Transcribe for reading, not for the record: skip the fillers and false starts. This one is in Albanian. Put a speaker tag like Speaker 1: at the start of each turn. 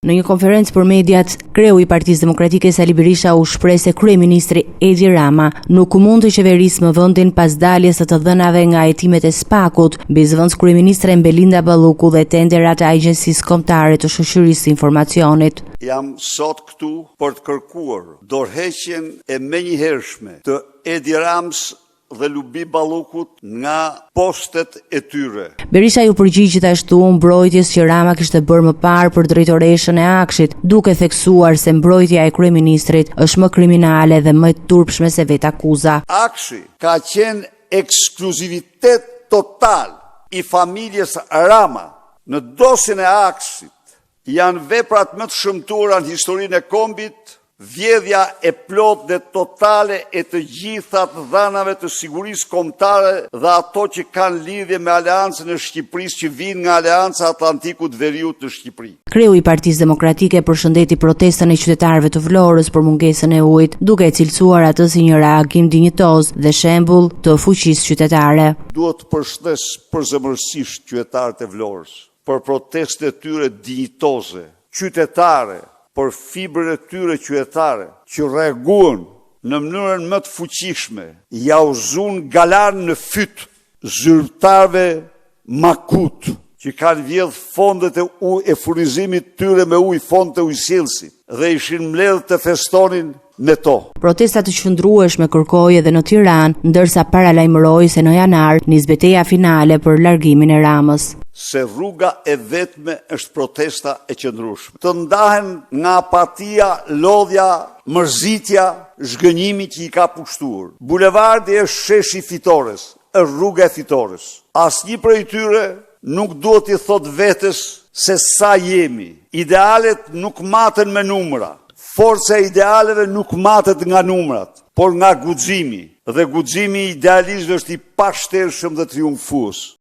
Speaker 1: Në një konferencë për mediat, kreu i Partisë Demokratike Sali Berisha u shpreh se kryeministri Edi Rama nuk mund të qeverisë më vendin pas daljes së të dhënave nga hetimet e SPAK-ut, mbi zëvendës kryeministre Belinda Balluku dhe tenderat e Agjencisë Kombëtare të Shoqërisë së Informacionit.
Speaker 2: Jam sot këtu për të kërkuar dorëheqjen e menjëhershme të Edi Ramës dhe Lubi Ballukut nga postet e tyre.
Speaker 1: Berisha ju përgjigj gjithashtu mbrojtjes që Rama kishte bërë më parë për drejtoreshën e Akshit, duke theksuar se mbrojtja e kryeministrit është më kriminale dhe më e turpshme se vetë akuza.
Speaker 2: Akshi ka qenë ekskluzivitet total i familjes Rama. Në dosjen e Akshit janë veprat më të shëmtuara në historinë e kombit, vjedhja e plot dhe totale e të gjitha të dhënave të sigurisë kombëtare dhe ato që kanë lidhje me aleancën e Shqipërisë që vijnë nga Aleanca Atlantikut Veriut në Shqipëri.
Speaker 1: Kreu i Partisë Demokratike përshëndeti protestën e qytetarëve të Vlorës për mungesën e ujit, duke e cilësuar atë si një reagim dinjitoz dhe shembull të fuqisë qytetare.
Speaker 2: Duhet të përshëndes përzemërsisht qytetarët e Vlorës për protestet e tyre dinjitoze, qytetare, për fibrën e tyre qytetare që reaguan në mënyrën më të fuqishme, ja u zun galan në fyt zyrtarëve makut që kanë vjedh fondet e furnizimit tyre me ujë, fondet e ujësillësit dhe ishin mbledhur të festonin me to.
Speaker 1: Protesta të qëndrueshme kërkoi edhe në Tiranë, ndërsa paralajmëroi se në janar nis betejë finale për largimin e Ramës.
Speaker 2: Se rruga e vetme është protesta e qëndrueshme. Të ndahen nga apatia, lodhja, mërzitja, zhgënjimi që i ka pushtuar. Bulevardi është sheshi i fitores, është rruga e fitores. Asnjë prej tyre nuk duhet i thot vetes se sa jemi. Idealet nuk maten me numra. Forca e idealeve nuk matet nga numrat, por nga guximi. Dhe guximi i idealistëve është i pashtershëm dhe triumfues.